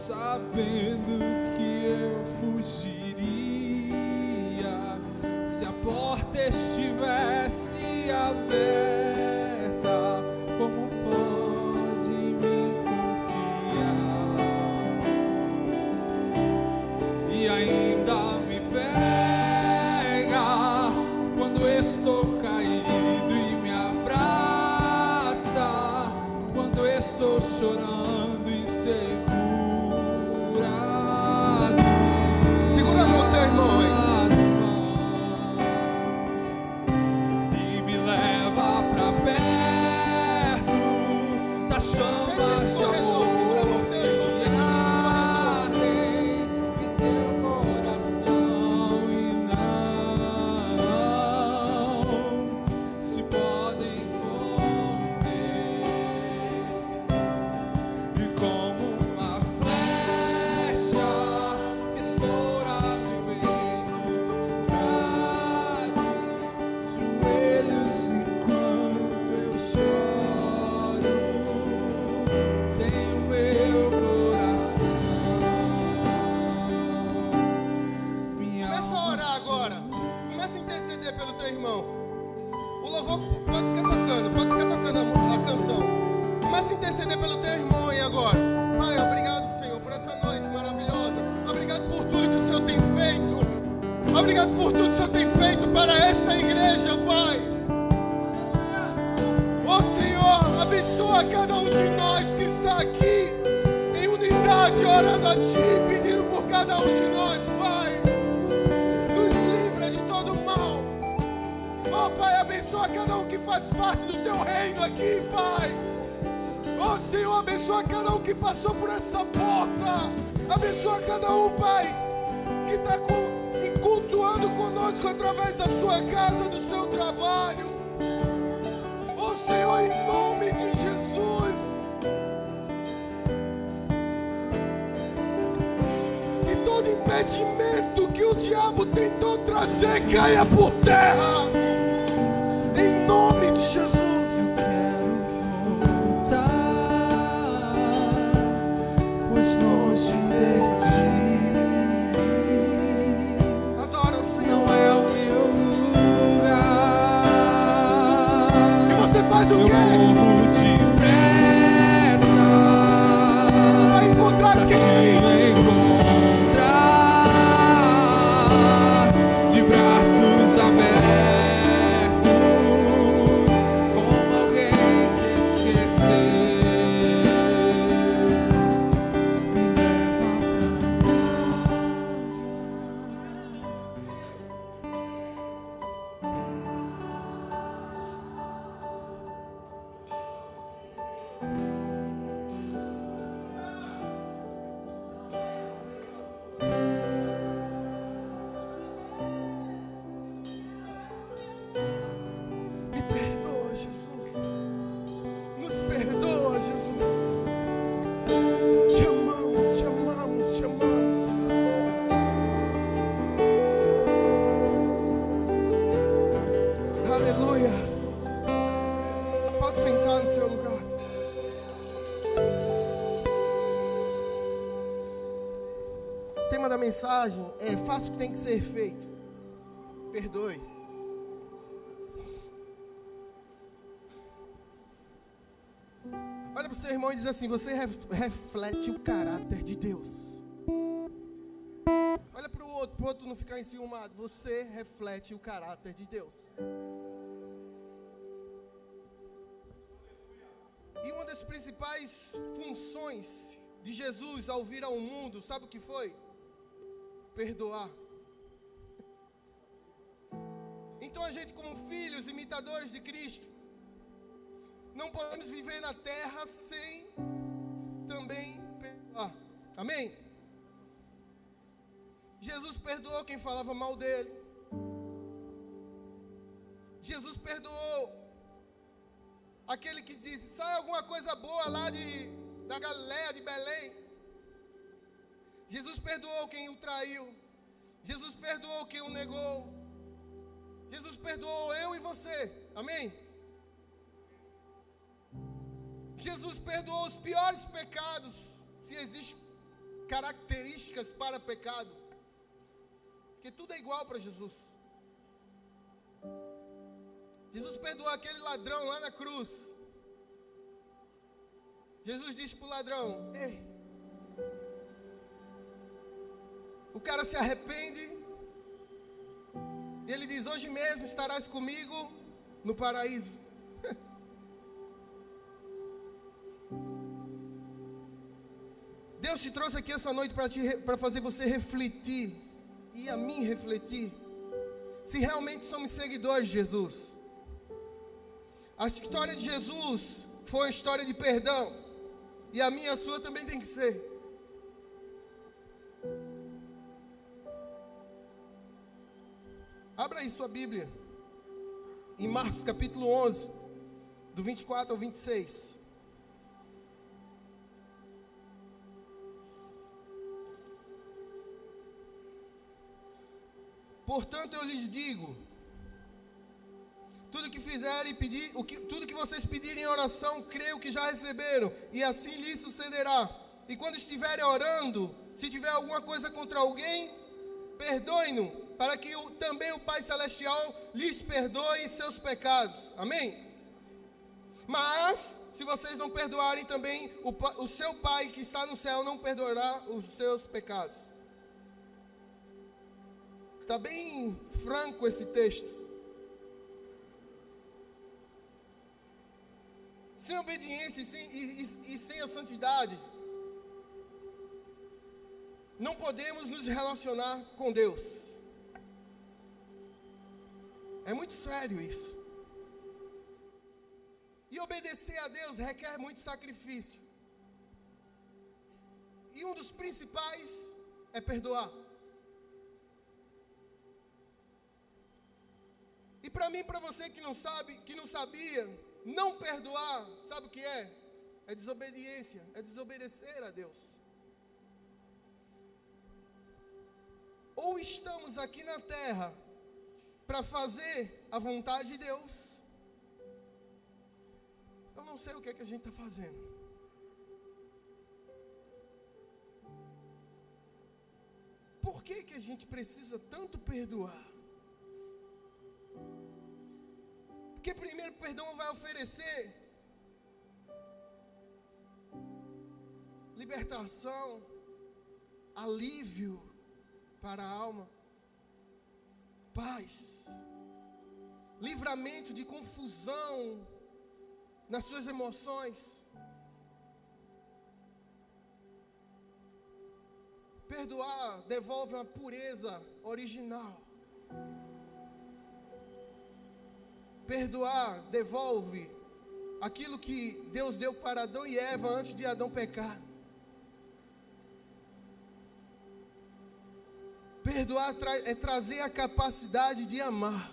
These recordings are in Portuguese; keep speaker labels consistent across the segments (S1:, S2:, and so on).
S1: sabendo que eu fugiria se a porta estivesse aberta. Como pode me confiar e ainda me pega quando estou caído e me abraça quando estou chorando e segura as minhas.
S2: Segura a mão do teu irmão aí.
S1: E me leva pra perto da chama
S2: Fecha esse
S1: de
S2: corredor,
S1: amor.
S2: segura a mão do teu irmão, fecha esse
S1: Em teu coração e não se podem conter. E como uma flecha que estoura no peito, traz joelhos enquanto eu choro. Tenho meu coração.
S2: Começa a orar agora. Começa a interceder pelo teu irmão. O louvor pode ficar tocando a canção. Começa a interceder pelo teu irmão aí agora. Pai, obrigado, Senhor, por essa noite maravilhosa. Obrigado por tudo que o Senhor tem feito. Obrigado por tudo que o Senhor tem feito para essa igreja, Pai. Ó Senhor, abençoa cada um de nós que está aqui em unidade, orando a Ti, pedindo por cada um de nós, Pai. Nos livra de todo mal. Ó Pai, abençoa cada um que faz parte do Teu reino aqui, Pai. Ó Senhor, abençoa cada um que passou por essa porta. Abençoa cada um, Pai, que está cultuando conosco através da sua casa, do seu trabalho. Ó Senhor, em nome de Jesus, que todo impedimento que o diabo tentou trazer caia por terra. Em nome de Jesus.
S1: Quero voltar, pois longe de Ti
S2: Adora o Senhor.
S1: não é o meu lugar.
S2: E você faz o
S1: Eu
S2: quê?
S1: corro depressa
S2: Vai encontrar
S1: pra te
S2: quem?
S1: encontrar de braços abertos, como alguém que esqueceu. Me
S2: Me perdoa, Jesus. Nos perdoa, Jesus. Te amamos, te amamos, te amamos. Aleluia. Pode sentar no seu lugar. O tema da mensagem é: faça o que tem que ser feito. Perdoe. Olha para o seu irmão e diz assim: você reflete o caráter de Deus. Olha para o outro não ficar enciumado. Você reflete o caráter de Deus. E uma das principais funções de Jesus ao vir ao mundo, sabe o que foi? Perdoar. Então a gente, como filhos, imitadores de Cristo, não podemos viver na terra sem também perdoar. Amém? Jesus perdoou quem falava mal dele. Jesus perdoou aquele que disse: sai alguma coisa boa lá da Galileia, de Belém. Jesus perdoou quem o traiu. Jesus perdoou quem o negou. Jesus perdoou eu e você. Amém? Jesus perdoou os piores pecados, se existe características para pecado. Porque tudo é igual para Jesus. Jesus perdoou aquele ladrão lá na cruz. Jesus disse para o ladrão: ei, o cara se arrepende. E ele diz: hoje mesmo estarás comigo no paraíso. Deus te trouxe aqui essa noite para fazer você refletir, e a mim refletir, se realmente somos seguidores de Jesus. A história de Jesus foi uma história de perdão, e a minha e a sua também tem que ser. Abra aí sua Bíblia, em Marcos capítulo 11, do 24 ao 26. Portanto, eu lhes digo: tudo que fizerem pedir, tudo que vocês pedirem em oração, creio que já receberam, e assim lhes sucederá. E quando estiverem orando, se tiver alguma coisa contra alguém, perdoem-no, para que também o Pai Celestial lhes perdoe seus pecados. Amém? Mas, se vocês não perdoarem também, o seu Pai que está no céu não perdoará os seus pecados. Está bem franco esse texto. Sem obediência e sem a santidade, não podemos nos relacionar com Deus. É muito sério isso. E obedecer a Deus requer muito sacrifício. E um dos principais é perdoar. E para mim, para você que não sabe, que não sabia, não perdoar, sabe o que é? É desobediência, é desobedecer a Deus. Ou estamos aqui na terra para fazer a vontade de Deus. Eu não sei o que é que a gente está fazendo. Por que que a gente precisa tanto perdoar? Porque primeiro o perdão vai oferecer libertação, alívio para a alma, paz, livramento de confusão nas suas emoções. Perdoar devolve uma pureza original. Perdoar devolve aquilo que Deus deu para Adão e Eva antes de Adão pecar. Perdoar é trazer a capacidade de amar.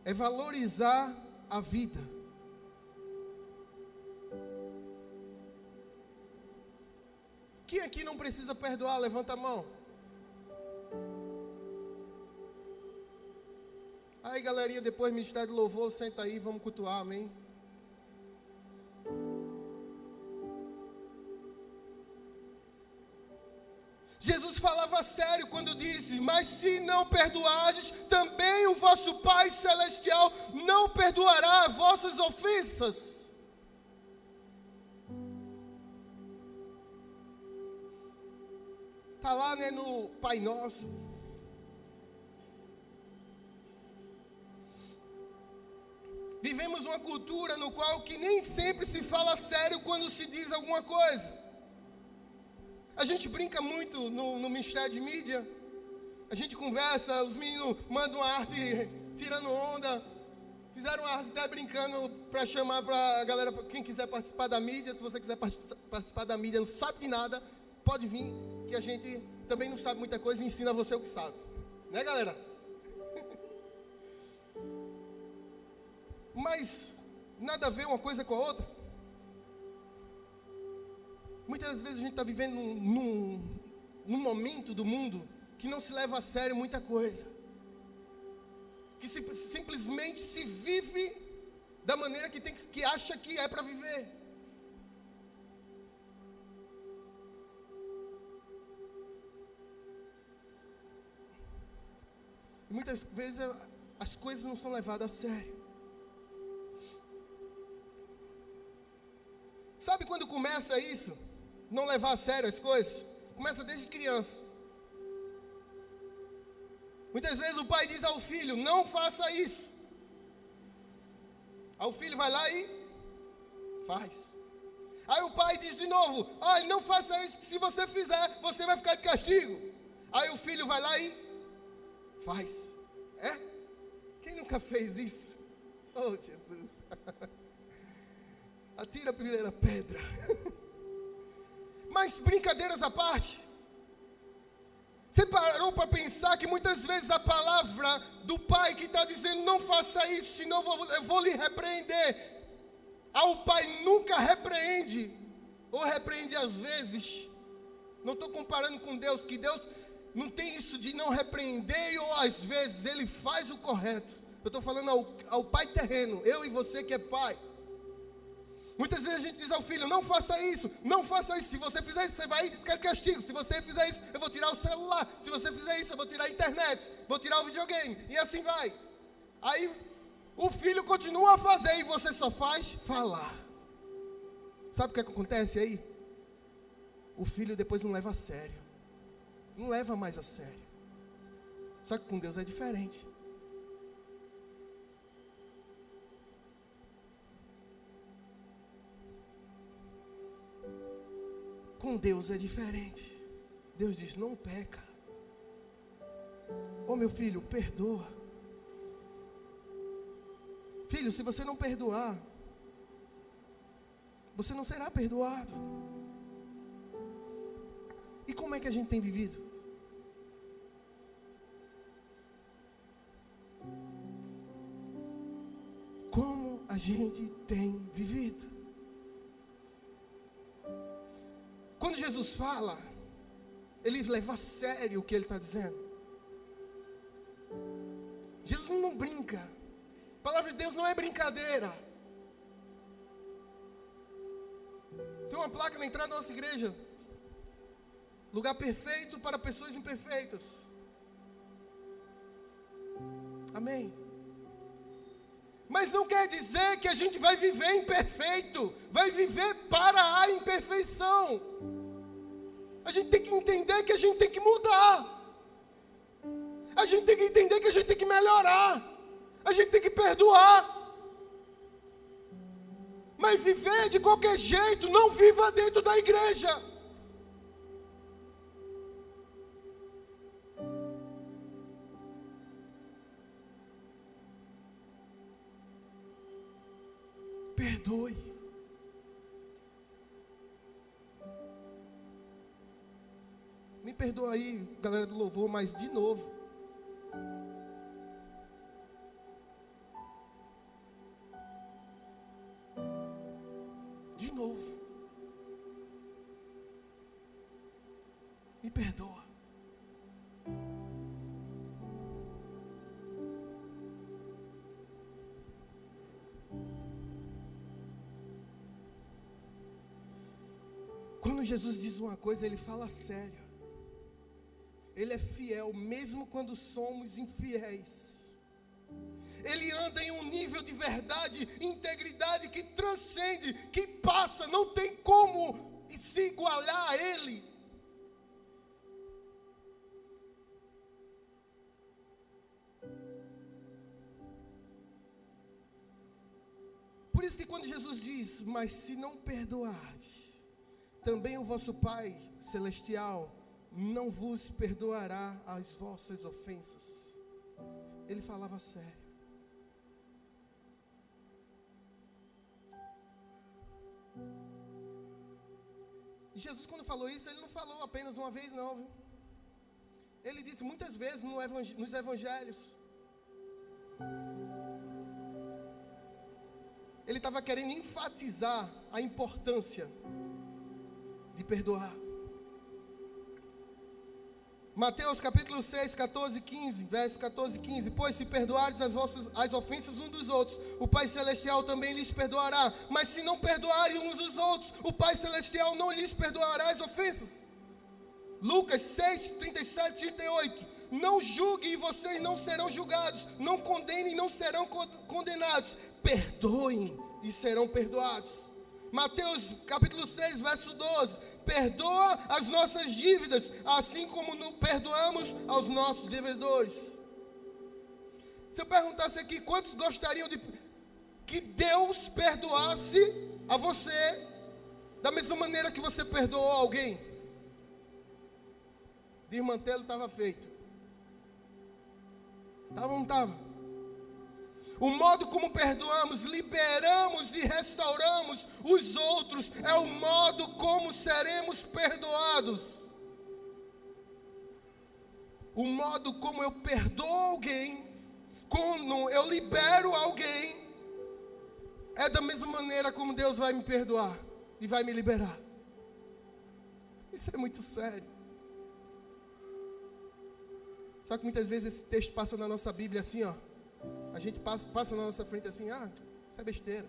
S2: É valorizar a vida. Quem aqui não precisa perdoar? Levanta a mão. Aí, galerinha, depois do Ministério do Louvor, senta aí, vamos cultuar, amém? Jesus falava sério quando disse: mas se não perdoardes, também o vosso Pai Celestial não perdoará vossas ofensas. Está lá, né, no Pai Nosso. Vivemos uma cultura no qual que nem sempre se fala sério quando se diz alguma coisa. A gente brinca muito no Ministério de Mídia. A gente conversa, os meninos mandam uma arte tirando onda. Fizeram uma arte até brincando para chamar para a galera, quem quiser participar da mídia. Se você quiser participar da mídia, não sabe de nada, pode vir, que a gente também não sabe muita coisa e ensina você o que sabe. Né, galera? Mas nada a ver uma coisa com a outra. Muitas vezes a gente está vivendo num momento do mundo que não se leva a sério muita coisa. Que simplesmente se vive da maneira que acha que é para viver. muitas vezes as coisas não são levadas a sério. Sabe quando começa isso? Não levar a sério as coisas? Começa desde criança. Muitas vezes o pai diz ao filho, não faça isso. Aí o filho vai lá e faz. Aí o pai diz de novo, não faça isso, que se você fizer, você vai ficar de castigo. Aí o filho vai lá e faz. Quem nunca fez isso? Oh, Jesus. Atira a primeira pedra. Mas brincadeiras à parte, você parou para pensar que muitas vezes a palavra do pai que está dizendo não faça isso, senão eu vou lhe repreender. O pai nunca repreende, ou repreende às vezes. Não estou comparando com Deus, que Deus não tem isso de não repreender, ou às vezes ele faz o correto. Eu estou falando ao pai terreno, eu e você que é pai. Muitas vezes a gente diz ao filho, não faça isso, não faça isso. Se você fizer isso, você vai ficar de castigo. Se você fizer isso, eu vou tirar o celular. Se você fizer isso, eu vou tirar a internet, vou tirar o videogame. E assim vai. Aí o filho continua a fazer e você só faz falar. Sabe o que acontece aí? O filho depois não leva a sério. Não leva mais a sério. Só que com Deus é diferente. Com Deus é diferente. Deus diz, não peca. Meu filho, perdoa. Filho, se você não perdoar, você não será perdoado. E como é que a gente tem vivido? Como a gente tem vivido? Quando Jesus fala, ele leva a sério o que ele está dizendo. Jesus não brinca. A palavra de Deus não é brincadeira. Tem uma placa na entrada da nossa igreja. Lugar perfeito para pessoas imperfeitas. Amém. Mas não quer dizer que a gente vai viver imperfeito. Vai viver para a imperfeição. A gente tem que entender que a gente tem que mudar. A gente tem que entender que a gente tem que melhorar. A gente tem que perdoar. Mas viver de qualquer jeito, não viva dentro da igreja. Perdoe. Me perdoa aí, galera do louvor, mas de novo. De novo. Me perdoa. Quando Jesus diz uma coisa, ele fala sério. Ele é fiel, mesmo quando somos infiéis. Ele anda em um nível de verdade, integridade que transcende, que passa, não tem como se igualar a Ele. Por isso que quando Jesus diz, mas se não perdoardes, também o vosso Pai Celestial não vos perdoará as vossas ofensas. Ele falava sério. E Jesus, quando falou isso, ele não falou apenas uma vez não, viu? Ele disse muitas vezes nos evangelhos. Ele estava querendo enfatizar a importância de perdoar. Mateus capítulo 6, 14, 15, verso 14 e 15. Pois se perdoardes as ofensas uns dos outros, o Pai Celestial também lhes perdoará. Mas se não perdoarem uns dos outros, o Pai Celestial não lhes perdoará as ofensas. Lucas 6, 37 e 38. Não julguem e vocês não serão julgados. Não condenem e não serão condenados. Perdoem e serão perdoados. Mateus capítulo 6, verso 12. Perdoa as nossas dívidas, assim como perdoamos aos nossos devedores. Se eu perguntasse aqui, quantos gostariam de que Deus perdoasse a você da mesma maneira que você perdoou alguém? Desmantelo estava feito. Estava ou não estava? O modo como perdoamos, liberamos e restauramos os outros é o modo como seremos perdoados. O modo como eu perdoo alguém, como eu libero alguém, é da mesma maneira como Deus vai me perdoar e vai me liberar. Isso é muito sério. Só que muitas vezes esse texto passa na nossa Bíblia assim, ó. A gente passa na nossa frente assim, isso é besteira.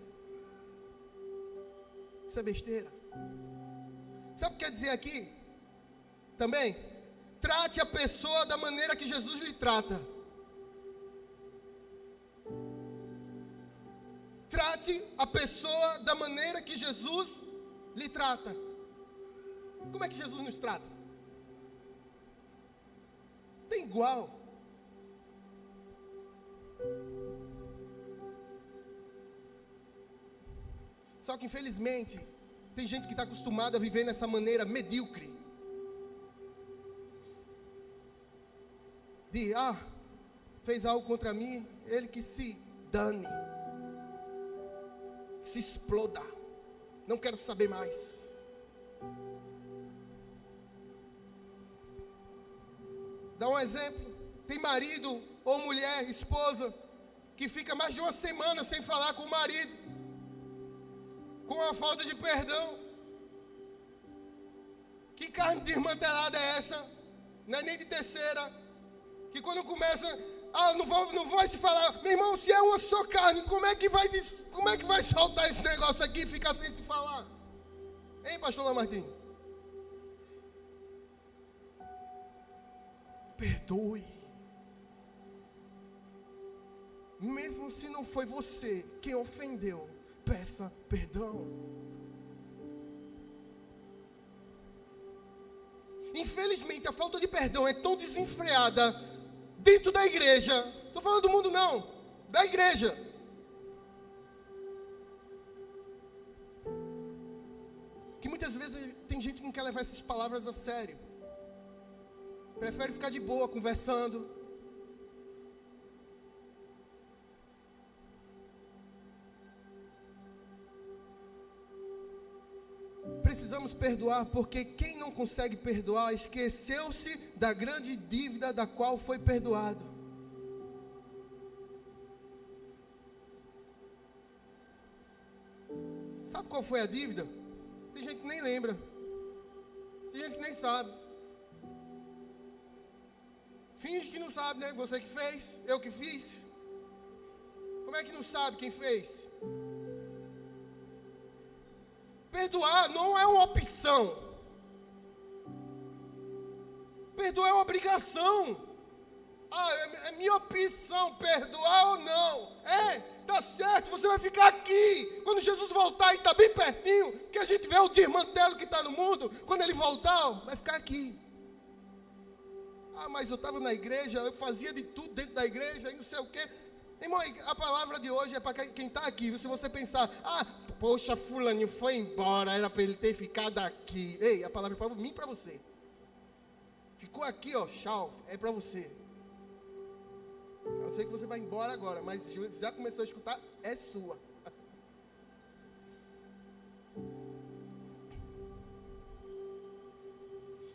S2: Isso é besteira. Sabe o que quer dizer aqui? Também, trate a pessoa da maneira que Jesus lhe trata. Trate a pessoa da maneira que Jesus lhe trata. Como é que Jesus nos trata? Tem igual. Só que infelizmente tem gente que está acostumada a viver nessa maneira medíocre. De, fez algo contra mim, ele que se dane. Que se exploda. Não quero saber mais. Dá um exemplo. Tem marido ou mulher, esposa, que fica mais de uma semana sem falar com o marido, com a falta de perdão. Que carne desmantelada é essa? Não é nem de terceira. Que quando começa, não vai se falar. Meu irmão, se é uma só carne, como é que vai soltar esse negócio aqui e ficar sem se falar? Hein, pastor Lamartine? Perdoe. Mesmo se não foi você quem ofendeu, peça perdão. Infelizmente, a falta de perdão é tão desenfreada dentro da igreja. Estou falando do mundo não, da igreja. Que muitas vezes tem gente que não quer levar essas palavras a sério. Prefere ficar de boa, conversando. Precisamos perdoar, porque quem não consegue perdoar esqueceu-se da grande dívida da qual foi perdoado. Sabe qual foi a dívida? Tem gente que nem lembra. Tem gente que nem sabe. Finge que não sabe, né? Você que fez, eu que fiz. Como é que não sabe quem fez? Perdoar não é uma opção. Perdoar é uma obrigação. É minha opção, perdoar ou não. Tá certo, você vai ficar aqui. Quando Jesus voltar e está bem pertinho, que a gente vê o desmantelo que está no mundo. Quando ele voltar, vai ficar aqui. Mas eu estava na igreja, eu fazia de tudo dentro da igreja, e não sei o quê. Irmão, a palavra de hoje é para quem está aqui. Se você pensar, poxa, fulaninho foi embora, era para ele ter ficado aqui. Ei, a palavra é para mim e para você. Ficou aqui, tchau, é para você. Eu sei que você vai embora agora, mas já começou a escutar, é sua.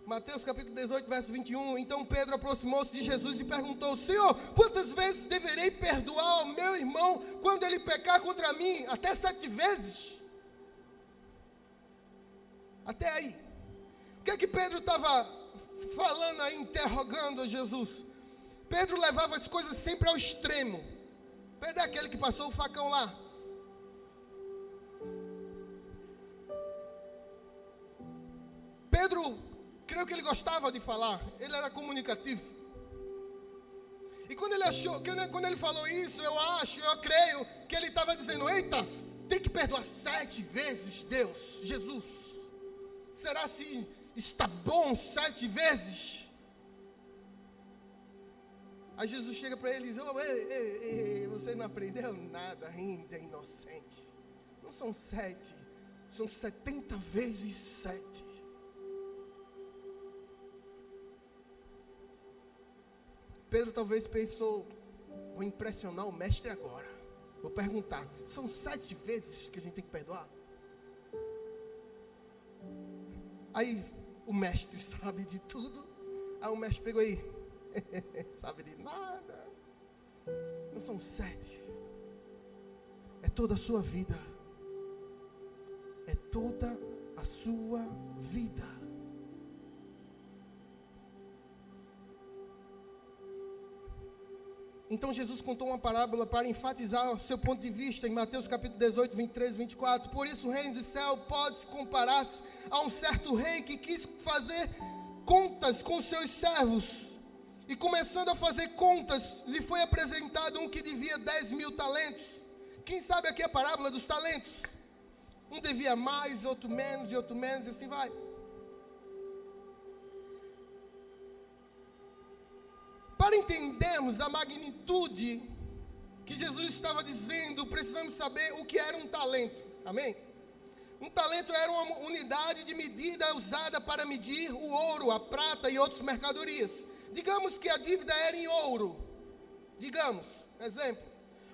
S2: Mateus capítulo 18, verso 21. Então Pedro aproximou-se de Jesus e perguntou: Senhor, quantas vezes deverei perdoar ao meu irmão quando ele pecar contra mim? Até 7 vezes? Até aí. O que é que Pedro estava falando aí, interrogando Jesus? Pedro levava as coisas sempre ao extremo. Pedro é aquele que passou o facão lá. Pedro, creio que ele gostava de falar, ele era comunicativo. quando ele falou isso, eu creio que ele estava dizendo: eita, tem que perdoar 7 vezes, Deus, Jesus. Será se está bom 7 vezes? Aí Jesus chega para ele e diz: você não aprendeu nada ainda, inocente. Não são 7, são 70 vezes 7. Pedro talvez pensou: vou impressionar o mestre agora. Vou perguntar: são 7 vezes que a gente tem que perdoar? Aí o mestre sabe de tudo. Aí o mestre pegou aí: sabe de nada. Não são 7. É toda a sua vida. É toda a sua vida. Então Jesus contou uma parábola para enfatizar o seu ponto de vista em Mateus capítulo 18, 23 e 24. Por isso o reino do céu pode se comparar a um certo rei que quis fazer contas com seus servos. E começando a fazer contas, lhe foi apresentado um que devia 10.000 talentos. Quem sabe aqui a parábola dos talentos? Um devia mais, outro menos, e assim vai. Para entendermos a magnitude que Jesus estava dizendo, precisamos saber o que era um talento. Amém? Um talento era uma unidade de medida usada para medir o ouro, a prata e outras mercadorias. Digamos que a dívida era em ouro. Digamos, exemplo.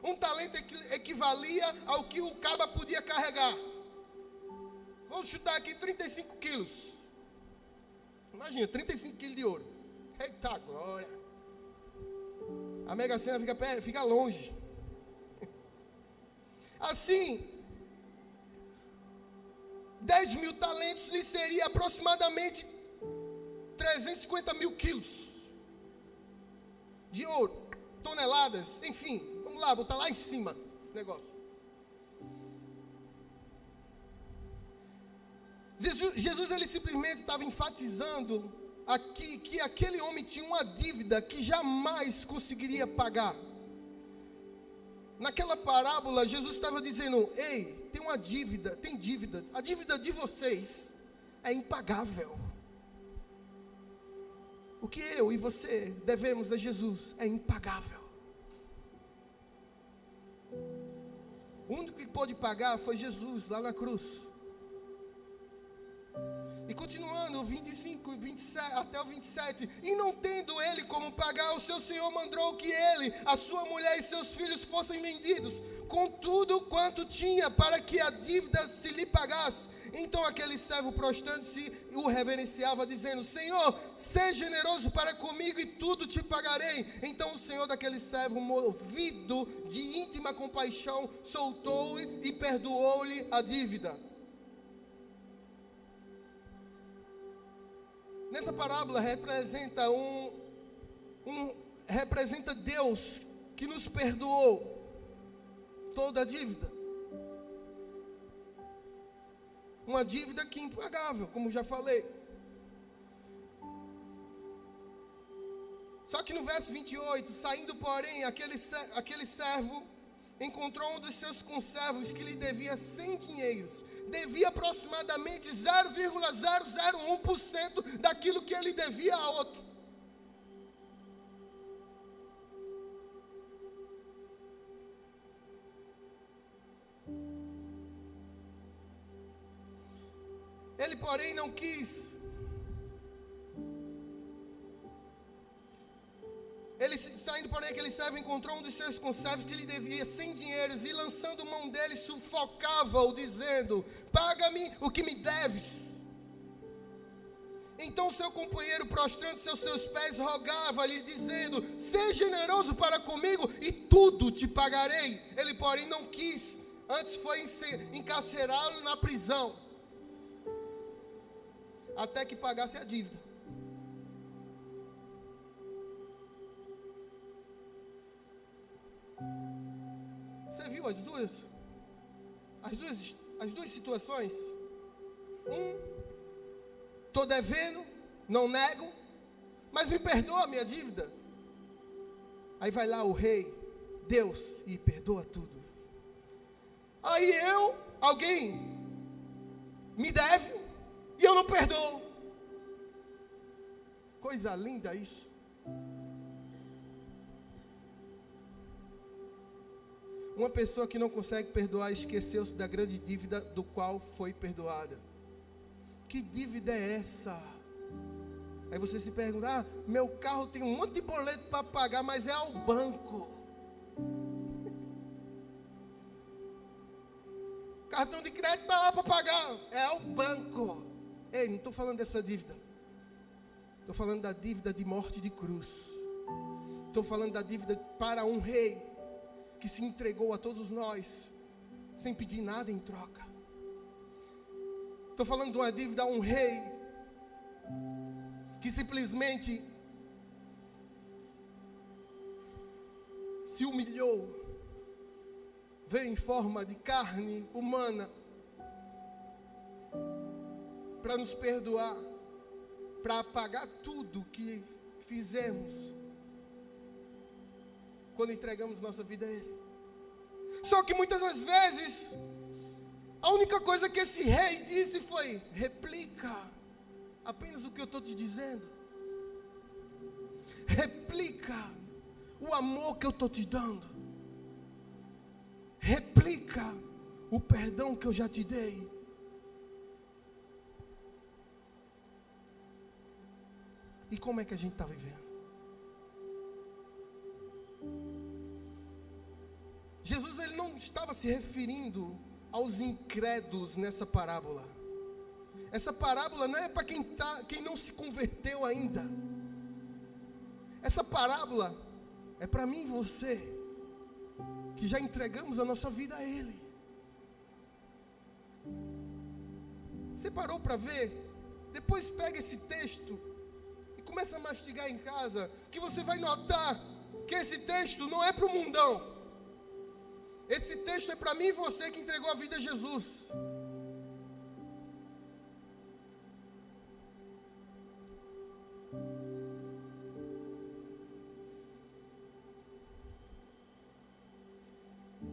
S2: Um talento equivalia ao que o caba podia carregar. Vamos chutar aqui 35 quilos. Imagina, 35 quilos de ouro. Eita glória. A Mega Sena fica longe. Assim, 10.000 talentos lhe seria aproximadamente 350.000 quilos de ouro, toneladas, enfim, vamos lá, botar lá em cima esse negócio. Jesus ele simplesmente estava enfatizando aqui que aquele homem tinha uma dívida que jamais conseguiria pagar. Naquela parábola, Jesus estava dizendo: ei, tem uma dívida, tem dívida. A dívida de vocês é impagável. O que eu e você devemos a Jesus é impagável. O único que pôde pagar foi Jesus lá na cruz. E continuando, o 25, 27, até o 27. E não tendo ele como pagar, o seu senhor mandou que ele, a sua mulher e seus filhos fossem vendidos, com tudo quanto tinha, para que a dívida se lhe pagasse. Então aquele servo, prostrando-se, o reverenciava, dizendo: Senhor, seja generoso para comigo e tudo te pagarei. Então o senhor daquele servo, movido de íntima compaixão, soltou-o e perdoou-lhe a dívida. Nessa parábola representa Deus que nos perdoou toda a dívida. Uma dívida que é impagável, como já falei. Só que no verso 28, saindo porém, aquele servo encontrou um dos seus conservos que lhe devia 100 dinheiros. Devia aproximadamente 0,001% daquilo que ele devia a outro. Ele, porém, não quis. Ele, saindo, porém, aquele servo encontrou um dos seus conservos que lhe devia 100 dinheiros, e lançando mão dele, sufocava-o, dizendo: paga-me o que me deves. Então seu companheiro, prostrando-se aos seus pés, rogava-lhe, dizendo: seja generoso para comigo e tudo te pagarei. Ele, porém, não quis, antes foi encarcerá-lo na prisão, até que pagasse a dívida. Você viu as duas situações? Estou devendo, não nego, mas me perdoa a minha dívida. Aí vai lá o rei, Deus, e perdoa tudo. Aí alguém me deve e eu não perdoo. Coisa linda isso. Uma pessoa que não consegue perdoar esqueceu-se da grande dívida do qual foi perdoada. Que dívida é essa? Aí você se pergunta, meu carro tem um monte de boleto para pagar, mas é ao banco. Cartão de crédito está lá para pagar, é ao banco. Ei, não estou falando dessa dívida. Estou falando da dívida de morte de cruz. Estou falando da dívida para um rei que se entregou a todos nós, sem pedir nada em troca. Estou falando de uma dívida a um rei que simplesmente se humilhou, veio em forma de carne humana para nos perdoar, para apagar tudo que fizemos quando entregamos nossa vida a Ele. Só que muitas das vezes a única coisa que esse rei disse foi: replica apenas o que eu estou te dizendo. Replica o amor que eu estou te dando. Replica o perdão que eu já te dei. E como é que a gente está vivendo? Jesus, ele não estava se referindo aos incrédulos nessa parábola. Essa parábola não é para quem não se converteu ainda. Essa parábola é para mim e você, que já entregamos a nossa vida a Ele. Você parou para ver? Depois pega esse texto e começa a mastigar em casa, que você vai notar que esse texto não é para o mundão. Esse texto é para mim e você que entregou a vida a Jesus.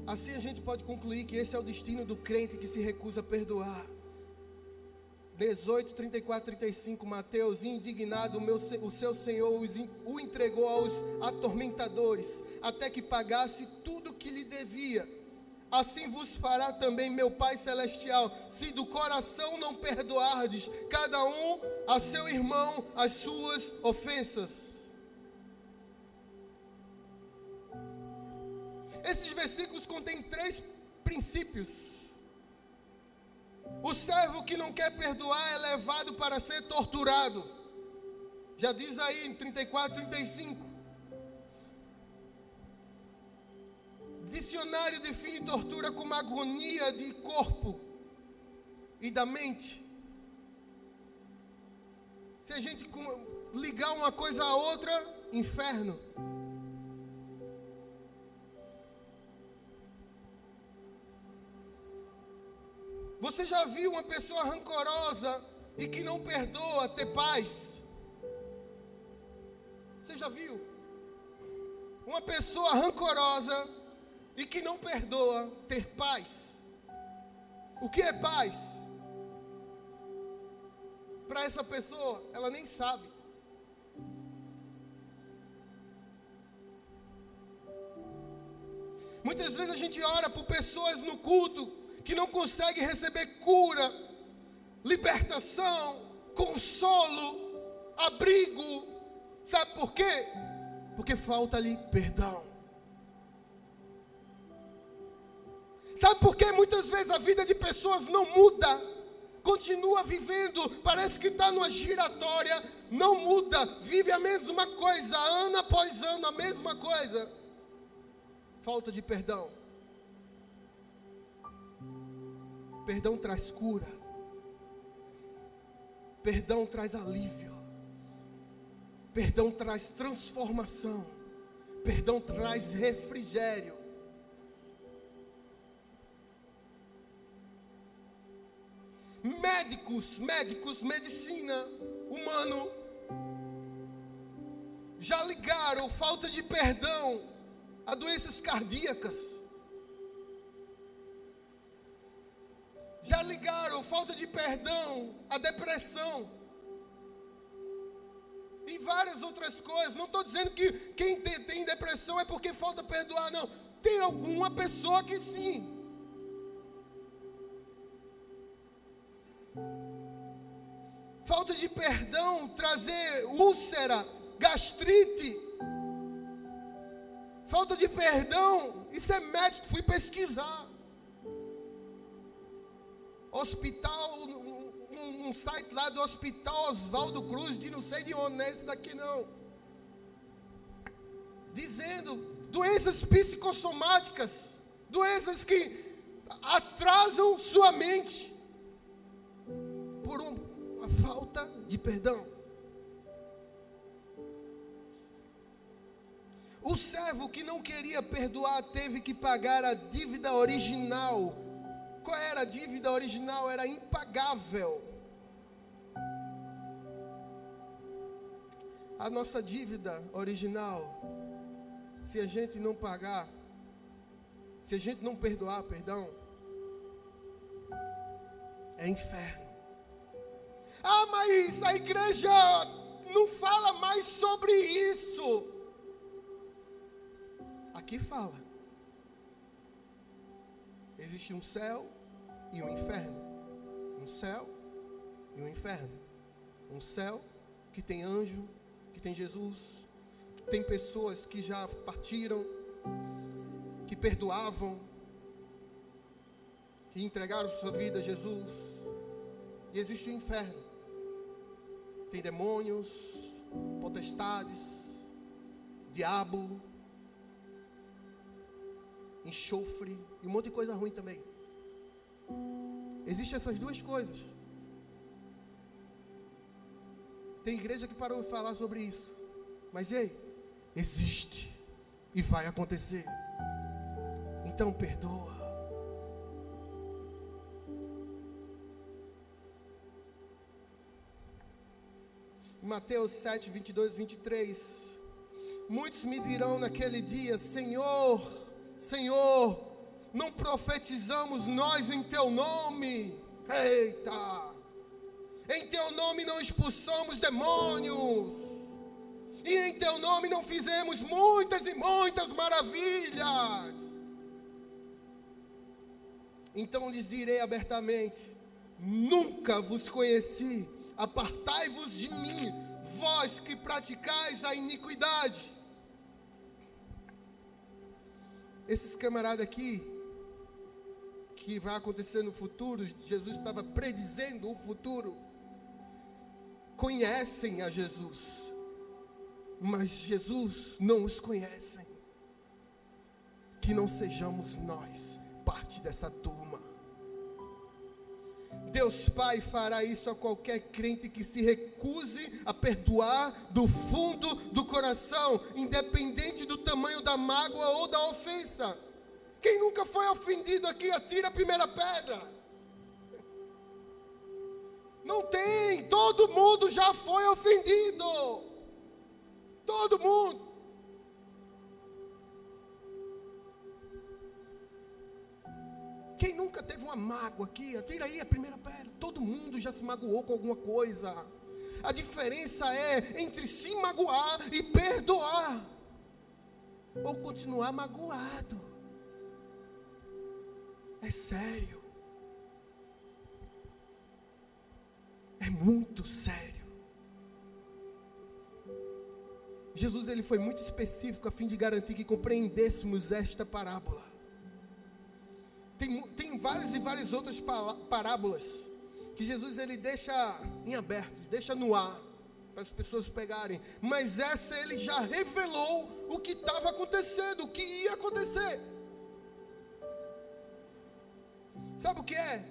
S2: Assim a gente pode concluir que esse é o destino do crente que se recusa a perdoar. 18, 34, 35, Mateus: indignado, o seu Senhor o entregou aos atormentadores, até que pagasse tudo que lhe devia. Assim vos fará também meu Pai Celestial, se do coração não perdoardes, cada um a seu irmão as suas ofensas. Esses versículos contêm 3 princípios. O servo que não quer perdoar é levado para ser torturado. Já diz aí em 34, 35. Dicionário define tortura como agonia de corpo e da mente. Se a gente ligar uma coisa à outra, inferno. Você já viu uma pessoa rancorosa e que não perdoa ter paz? Você já viu? Uma pessoa rancorosa e que não perdoa ter paz. O que é paz? Para essa pessoa, ela nem sabe. Muitas vezes a gente ora por pessoas no culto que não conseguem receber cura, libertação, consolo, abrigo. Sabe por quê? Porque falta-lhe perdão. Sabe por que muitas vezes a vida de pessoas não muda? Continua vivendo, parece que está numa giratória, não muda, vive a mesma coisa, ano após ano, a mesma coisa. Falta de perdão. Perdão traz cura. Perdão traz alívio. Perdão traz transformação. Perdão traz refrigério. Médicos, medicina, humano, Já ligaram falta de perdão a doenças cardíacas? Já ligaram falta de perdão a depressão? E várias outras coisas. Não estou dizendo que quem tem depressão é porque falta perdoar, não. Tem alguma pessoa que sim. Falta de perdão trazer úlcera, gastrite. Falta de perdão, isso é médico, fui pesquisar. Hospital, um site lá do Hospital Oswaldo Cruz, de não sei de onde, não é esse daqui não. Dizendo, doenças psicossomáticas, doenças que atrasam sua mente, por uma falta de perdão. O servo que não queria perdoar teve que pagar a dívida original. Qual era a dívida original? Era impagável. A nossa dívida original, se a gente não pagar, se a gente não perdoar, perdão, é inferno. Ah, mas a igreja não fala mais sobre isso. Aqui fala. Existe um céu e um inferno. Um céu e um inferno. Um céu que tem anjo, que tem Jesus, que tem pessoas que já partiram, que perdoavam, que entregaram sua vida a Jesus. E existe o inferno. Tem demônios, potestades, diabo, enxofre e um monte de coisa ruim também. Existem essas duas coisas. Tem igreja que parou de falar sobre isso. Mas ei, existe e vai acontecer. Então perdoa. Mateus 7, 22, 23. Muitos me dirão naquele dia: Senhor, Senhor, não profetizamos nós em teu nome? Eita! Em teu nome não expulsamos demônios, e em teu nome não fizemos muitas e muitas maravilhas. Então lhes direi abertamente: nunca vos conheci, apartai-vos de mim, vós que praticais a iniquidade. Esses camaradas aqui, que vai acontecer no futuro, Jesus estava predizendo o futuro, conhecem a Jesus, mas Jesus não os conhece. Que não sejamos nós parte dessa turma. Deus Pai fará isso a qualquer crente que se recuse a perdoar do fundo do coração, independente do tamanho da mágoa ou da ofensa. Quem nunca foi ofendido aqui, atira a primeira pedra. Não tem, todo mundo já foi ofendido. Todo mundo. Quem nunca teve uma mágoa aqui, atira aí a primeira pedra. Todo mundo já se magoou com alguma coisa. A diferença é entre se magoar e perdoar, ou continuar magoado. É sério. É muito sério. Jesus, ele foi muito específico a fim de garantir que compreendêssemos esta parábola. Tem várias e várias outras parábolas que Jesus ele deixa em aberto, deixa no ar para as pessoas pegarem. Mas essa ele já revelou o que estava acontecendo, o que ia acontecer. Sabe o que é?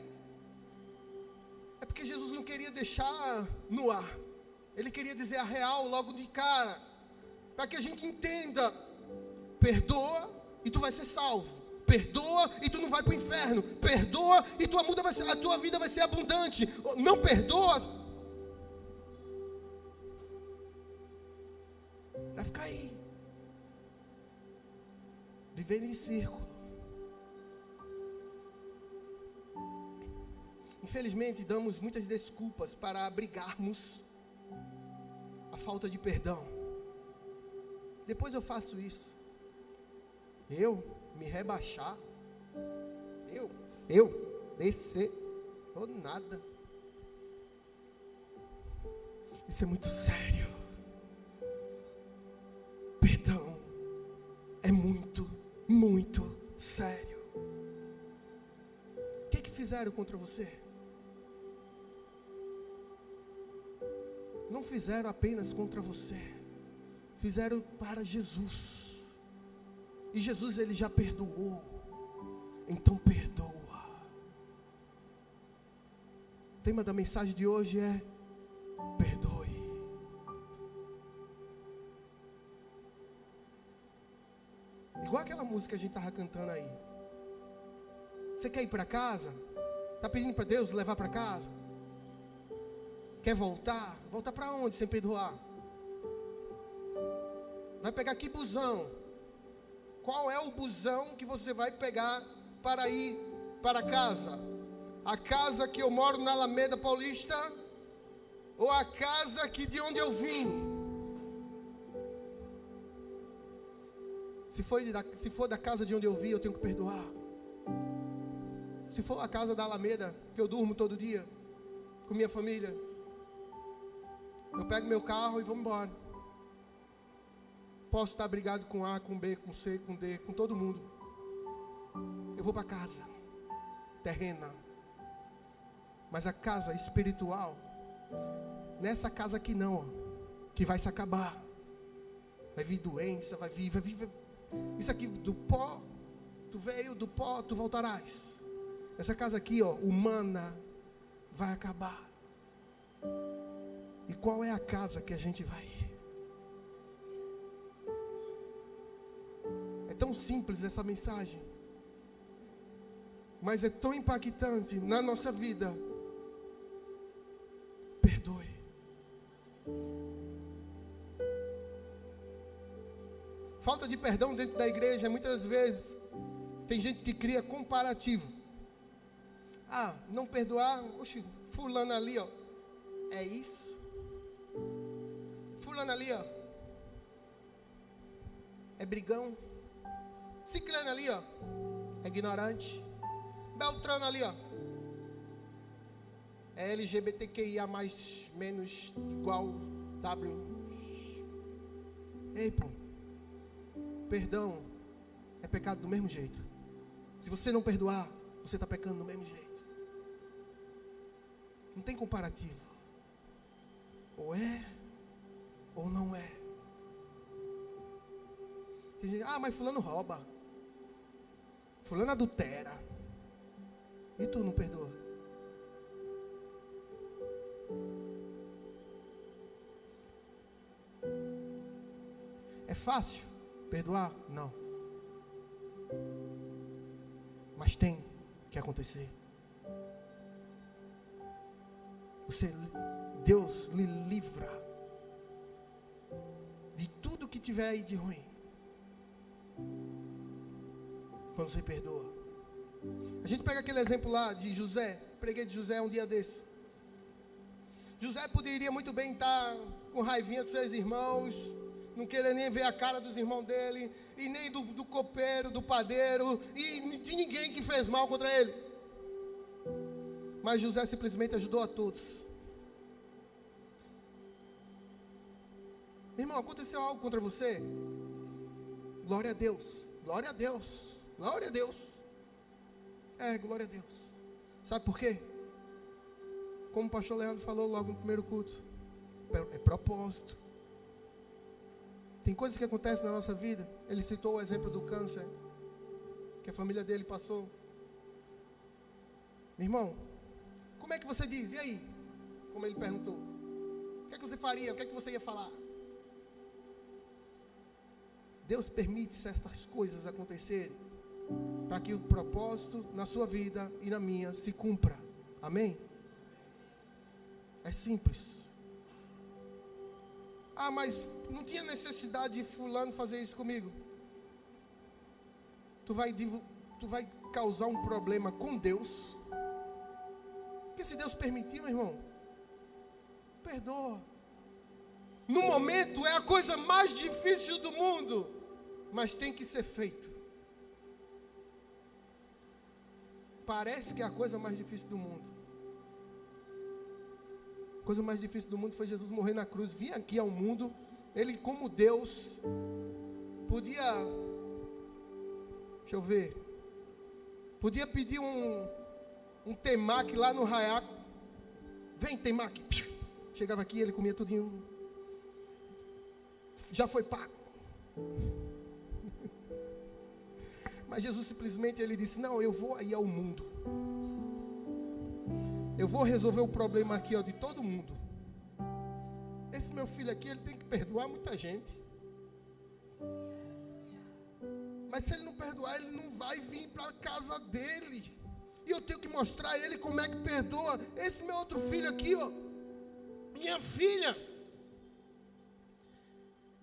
S2: É porque Jesus não queria deixar no ar. Ele queria dizer a real logo de cara, para que a gente entenda: perdoa e tu vai ser salvo. Perdoa e tu não vai para o inferno. Perdoa e a tua vida vai ser abundante. Não perdoa, é viver em círculo. Infelizmente, damos muitas desculpas para abrigarmos a falta de perdão. Depois eu faço isso. Eu me rebaixar. Eu descer. Ou nada. Isso é muito sério. Perdão é muito, muito sério. O que fizeram contra você? Não fizeram apenas contra você, fizeram para Jesus. E Jesus, ele já perdoou. Então perdoa. O tema da mensagem de hoje é: perdoe. Igual aquela música que a gente estava cantando aí. Você quer ir para casa? Está pedindo para Deus levar para casa? Quer voltar? Voltar para onde sem perdoar? Vai pegar que busão? Qual é o busão que você vai pegar para ir para casa? A casa que eu moro na Alameda Paulista? Ou a casa aqui de onde eu vim? Se for da casa de onde eu vim, eu tenho que perdoar. Se for a casa da Alameda, que eu durmo todo dia com minha família, eu pego meu carro e vou embora. Posso estar brigado com A, com B, com C, com D, com todo mundo. Eu vou para casa terrena. Mas a casa espiritual, nessa casa aqui não, ó, que vai se acabar. Vai vir doença, vai vir. Isso aqui do pó, tu veio, do pó tu voltarás. Essa casa aqui, ó, humana, vai acabar. E qual é a casa que a gente vai ir? É tão simples essa mensagem, mas é tão impactante na nossa vida. Perdoe. Falta de perdão dentro da igreja, muitas vezes tem gente que cria comparativo. Ah, não perdoar, oxe, fulano ali, ó, é isso. Fulano ali, ó, é brigão. Ciclano ali, ó, é ignorante. Beltrano ali, ó, é LGBTQIA mais menos igual W. Ei, pô, perdão é pecado do mesmo jeito. Se você não perdoar, você está pecando do mesmo jeito. Não tem comparativo. Ou é, ou não é. Tem gente, mas fulano rouba, fulano adultera, e tu não perdoa? É fácil perdoar? Não. Mas tem que acontecer. Deus lhe livra de tudo que tiver aí de ruim quando você perdoa. A gente pega aquele exemplo lá de José. Preguei de José um dia desse. José poderia muito bem estar com raivinha dos seus irmãos, não querer nem ver a cara dos irmãos dele, e nem do copeiro, do padeiro, e de ninguém que fez mal contra ele. Mas José simplesmente ajudou a todos. Meu irmão, aconteceu algo contra você? Glória a Deus, glória a Deus, glória a Deus. Glória a Deus. Sabe por quê? Como o pastor Leandro falou logo no primeiro culto, é propósito. Tem coisas que acontecem na nossa vida. Ele citou o exemplo do câncer que a família dele passou. Meu irmão, como é que você diz? E aí? Como ele perguntou, o que é que você faria? O que é que você ia falar? Deus permite certas coisas acontecerem para que o propósito na sua vida e na minha se cumpra. Amém? É simples. Mas não tinha necessidade de fulano fazer isso comigo. tu vai causar um problema com Deus. Porque se Deus permitir, meu irmão, perdoa. No momento é a coisa mais difícil do mundo, mas tem que ser feito. Parece que é a coisa mais difícil do mundo. A coisa mais difícil do mundo foi Jesus morrer na cruz, vir aqui ao mundo. Ele, como Deus, podia, deixa eu ver, podia pedir um temaki lá no Raiaco. Vem, temaki. Chegava aqui, ele comia tudinho. Já foi pago. Mas Jesus simplesmente, ele disse, não, eu vou aí ao mundo. Eu vou resolver o problema aqui, ó, de todo mundo. Esse meu filho aqui, ele tem que perdoar muita gente. Mas se ele não perdoar, ele não vai vir para a casa dele. E eu tenho que mostrar a ele como é que perdoa. Esse meu outro filho aqui, ó, minha filha,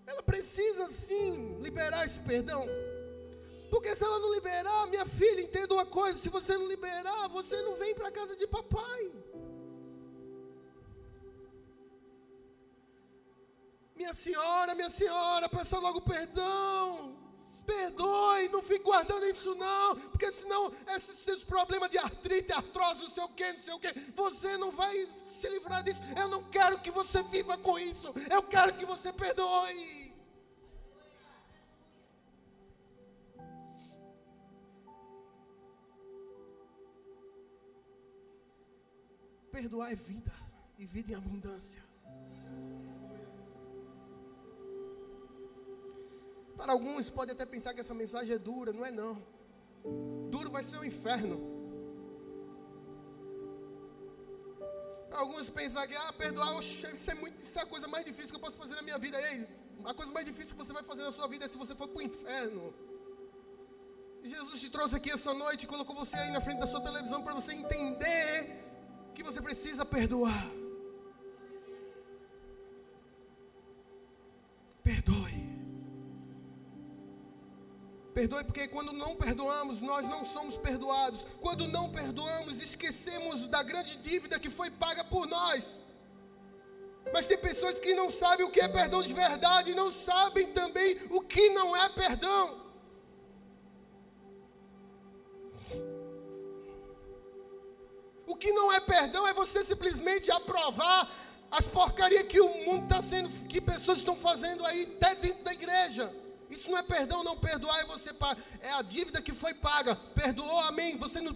S2: ela precisa sim liberar esse perdão. Porque se ela não liberar, minha filha, entenda uma coisa, se você não liberar, você não vem para a casa de papai. Minha senhora, peça logo perdão. Perdoe, não fique guardando isso não, porque senão esses seus problemas de artrite, artrose, não sei o que, você não vai se livrar disso. Eu não quero que você viva com isso, eu quero que você perdoe. Perdoar é vida, e vida em abundância. Para alguns pode até pensar que essa mensagem é dura, não é não. Duro vai ser o inferno. Para alguns pensar que perdoar, isso é a coisa mais difícil que eu posso fazer na minha vida. Ei, a coisa mais difícil que você vai fazer na sua vida é se você for para o inferno. E Jesus te trouxe aqui essa noite e colocou você aí na frente da sua televisão para você entender que você precisa perdoar. Perdoe. Perdoe, porque quando não perdoamos, nós não somos perdoados. Quando não perdoamos, esquecemos da grande dívida que foi paga por nós. Mas tem pessoas que não sabem o que é perdão de verdade, e não sabem também o que não é perdão. O que não é perdão é você simplesmente aprovar as porcarias que o mundo está sendo, que pessoas estão fazendo aí até dentro da igreja. Isso não é perdão, não. Perdoar é você pagar. É a dívida que foi paga. Perdoou, amém. Você não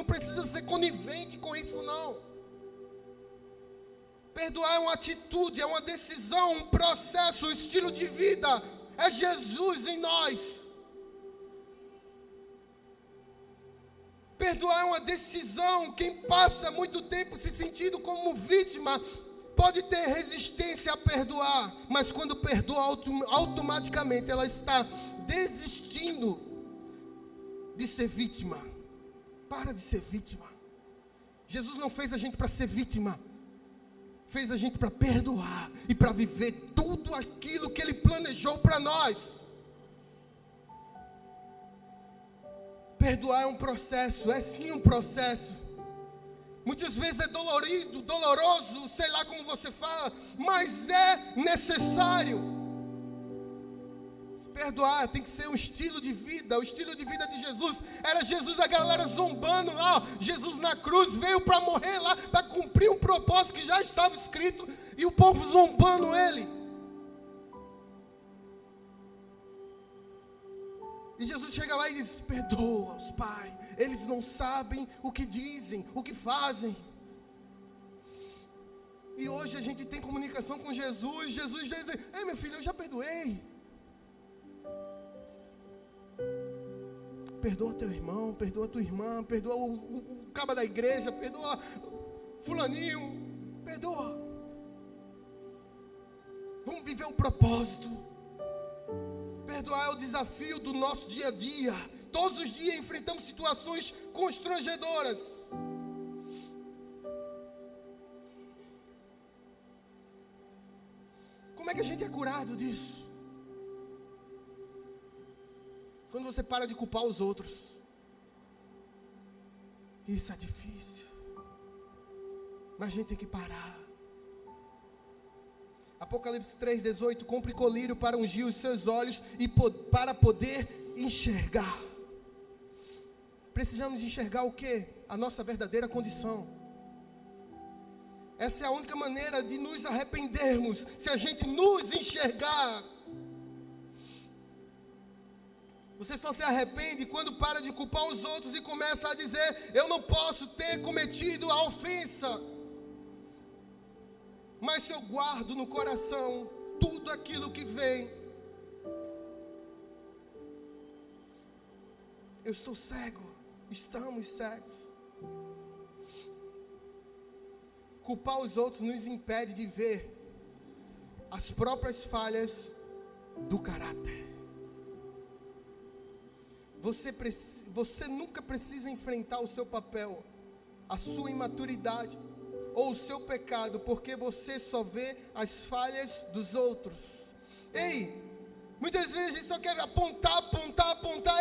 S2: precisa ser conivente com isso, não. Perdoar é uma atitude, é uma decisão, um processo, um estilo de vida. É Jesus em nós. Perdoar é uma decisão. Quem passa muito tempo se sentindo como vítima pode ter resistência a perdoar, mas quando perdoa, automaticamente ela está desistindo de ser vítima. Para de ser vítima. Jesus não fez a gente para ser vítima, fez a gente para perdoar e para viver tudo aquilo que Ele planejou para nós. Perdoar é um processo, é sim um processo. Muitas vezes é dolorido, doloroso, sei lá como você fala, mas é necessário. Perdoar tem que ser um estilo de vida. O estilo de vida de Jesus era Jesus, a galera zombando lá. Jesus na cruz veio para morrer lá, para cumprir um propósito que já estava escrito, e o povo zombando ele. E Jesus chega lá e diz: perdoa-os, Pai, eles não sabem o que dizem, o que fazem. E hoje a gente tem comunicação com Jesus. Jesus já diz: ei, meu filho, eu já perdoei. Perdoa teu irmão, perdoa tua irmã, perdoa o caba da igreja, perdoa fulaninho, perdoa. Vamos viver o propósito. Perdoar é o desafio do nosso dia a dia. Todos os dias enfrentamos situações constrangedoras. Como é que a gente é curado disso? Quando você para de culpar os outros. Isso é difícil. Mas a gente tem que parar. Apocalipse 3:18, compre colírio para ungir os seus olhos e para poder enxergar. Precisamos enxergar o quê? A nossa verdadeira condição. Essa é a única maneira de nos arrependermos, se a gente nos enxergar. Você só se arrepende quando para de culpar os outros e começa a dizer: eu não posso ter cometido a ofensa. Mas se eu guardo no coração tudo aquilo que vem, eu estou cego, estamos cegos. Culpar os outros nos impede de ver as próprias falhas do caráter. Você nunca precisa enfrentar o seu papel, a sua imaturidade ou o seu pecado, porque você só vê as falhas dos outros. Ei, muitas vezes a gente só quer apontar.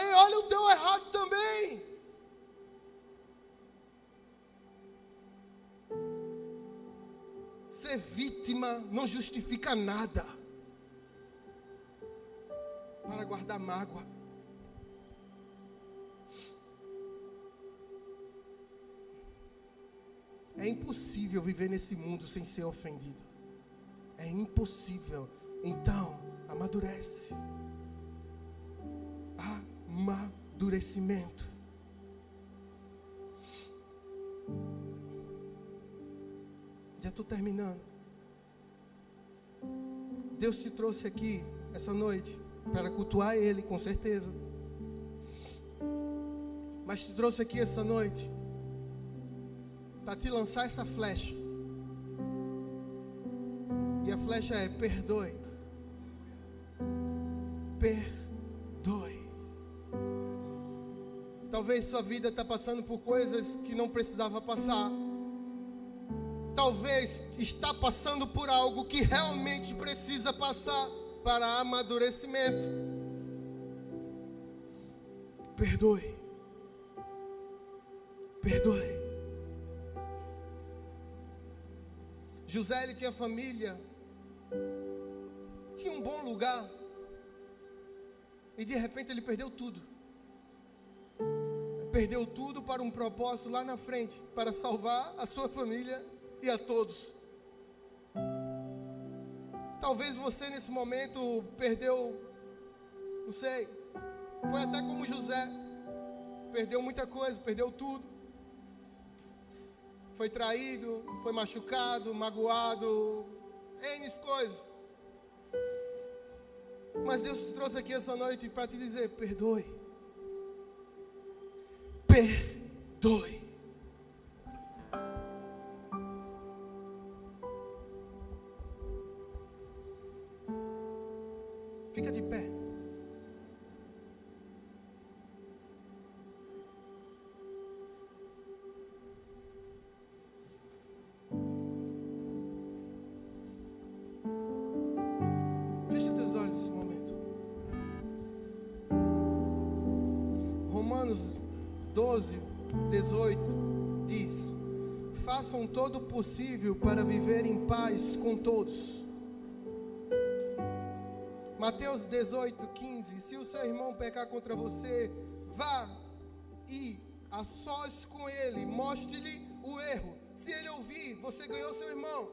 S2: Ei, olha o teu errado também. Ser vítima não justifica nada. Para guardar mágoa. É impossível viver nesse mundo sem ser ofendido. É impossível. Então, amadurece. Amadurecimento. Já estou terminando. Deus te trouxe aqui essa noite para cultuar Ele, com certeza. Mas te trouxe aqui essa noite para te lançar essa flecha. E a flecha é: perdoe. Perdoe. Talvez sua vida está passando por coisas que não precisava passar. Talvez está passando por algo que realmente precisa passar para amadurecimento. Perdoe. Perdoe. José, ele tinha família, tinha um bom lugar, e de repente ele perdeu tudo. Perdeu tudo para um propósito lá na frente, para salvar a sua família e a todos. Talvez você nesse momento perdeu, não sei, foi até como José, perdeu muita coisa, perdeu tudo. Foi traído, foi machucado, magoado, N coisas. Mas Deus te trouxe aqui essa noite para te dizer: perdoe. Perdoe. Fica de pé. Feche teus olhos nesse momento. Romanos 12:18 diz: façam todo o possível para viver em paz com todos. Mateus 18:15: se o seu irmão pecar contra você, vá e a sós com ele, mostre-lhe o erro. Se ele ouvir, você ganhou seu irmão.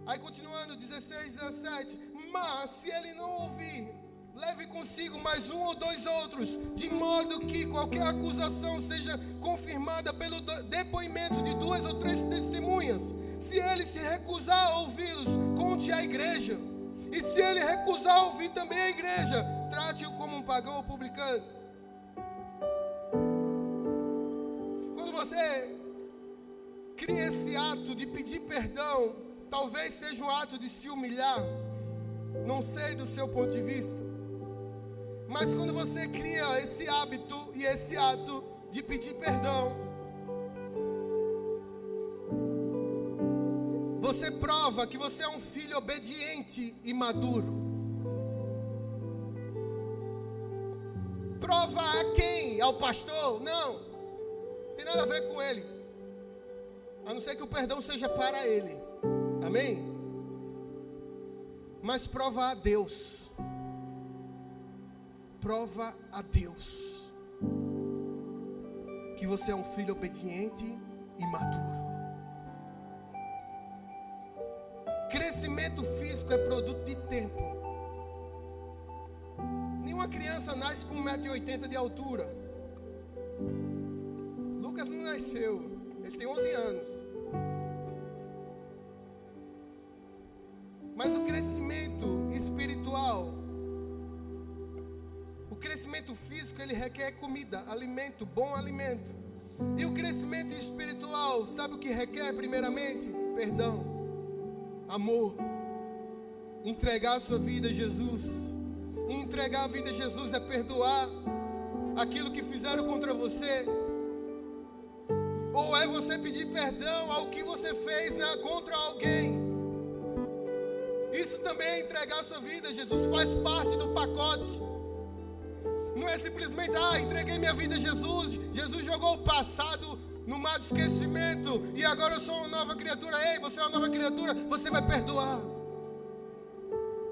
S2: Aí continuando, 16:17: mas se ele não ouvir, leve consigo mais um ou dois outros, de modo que qualquer acusação seja confirmada pelo depoimento de 2 ou 3 testemunhas. Se ele se recusar a ouvi-los, conte à igreja. E se ele recusar a ouvir também a igreja, trate-o como um pagão ou publicano. Quando você cria esse ato de pedir perdão, talvez seja um ato de se humilhar, não sei do seu ponto de vista, mas quando você cria esse hábito e esse ato de pedir perdão, você prova que você é um filho obediente e maduro. prova a quem? Ao pastor? Não. Não tem nada a ver com ele. A não ser que o perdão seja para ele. Amém? Mas prova a Deus. Prova a Deus que você é um filho obediente e maduro. Crescimento físico é produto de tempo. Nenhuma criança nasce com 1,80 m de altura. Lucas não nasceu. Ele tem 11 anos. Mas o crescimento espiritual, o crescimento físico, ele requer comida, alimento, bom alimento. E o crescimento espiritual, sabe o que requer primeiramente? Perdão, amor, entregar a sua vida a Jesus. E entregar a vida a Jesus é perdoar aquilo que fizeram contra você. Ou é você pedir perdão ao que você fez contra alguém. Isso também é entregar a sua vida a Jesus, faz parte do pacote. Não é simplesmente, entreguei minha vida a Jesus. Jesus jogou o passado no mar do esquecimento e agora eu sou uma nova criatura. Ei, você é uma nova criatura, você vai perdoar.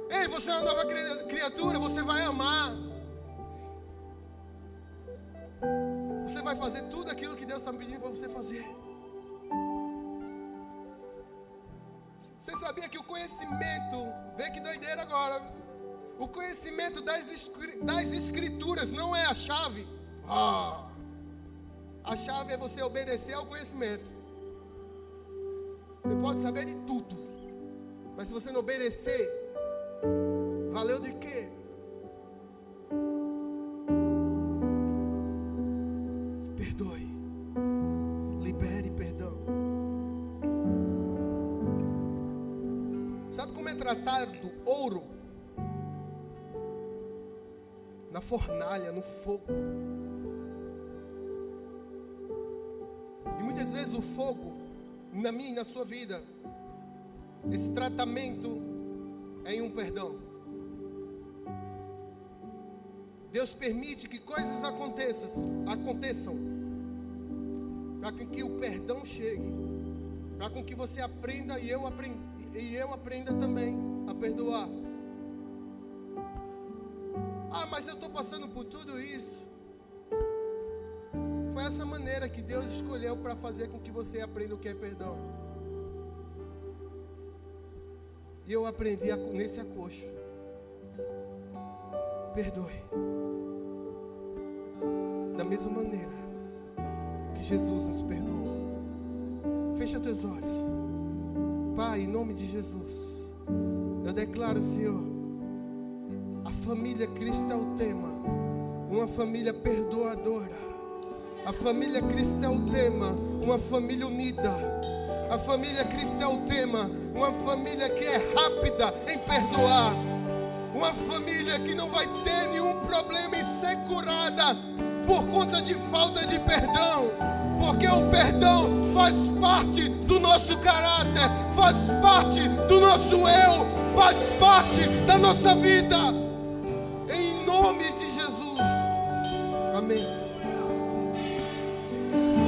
S2: Ei, você é uma nova criatura, você vai amar. Você vai fazer tudo aquilo que Deus está pedindo para você fazer. Você sabia que o conhecimento, vê que doideira agora, o conhecimento das escrituras não é a chave. A chave é você obedecer ao conhecimento. Você pode saber de tudo, mas se você não obedecer, valeu de quê? Perdoe. Libere perdão. Sabe como é tratado ouro? Na fornalha, no fogo. E muitas vezes o fogo, na minha e na sua vida, esse tratamento é em um perdão. Deus permite que coisas aconteçam para que o perdão chegue, para que você aprenda e eu aprenda também a perdoar. Mas eu estou passando por tudo isso. Foi essa maneira que Deus escolheu para fazer com que você aprenda o que é perdão. E eu aprendi nesse acocho. Perdoe. Da mesma maneira que Jesus nos perdoou. Fecha teus olhos. Pai, em nome de Jesus, eu declaro, Senhor, a família Cristo é o tema. Uma família perdoadora. A família Cristo é o tema. Uma família unida. A família Cristo é o tema. Uma família que é rápida em perdoar. Uma família que não vai ter nenhum problema em ser curada por conta de falta de perdão. Porque o perdão faz parte do nosso caráter, faz parte do nosso eu, faz parte da nossa vida. Em nome de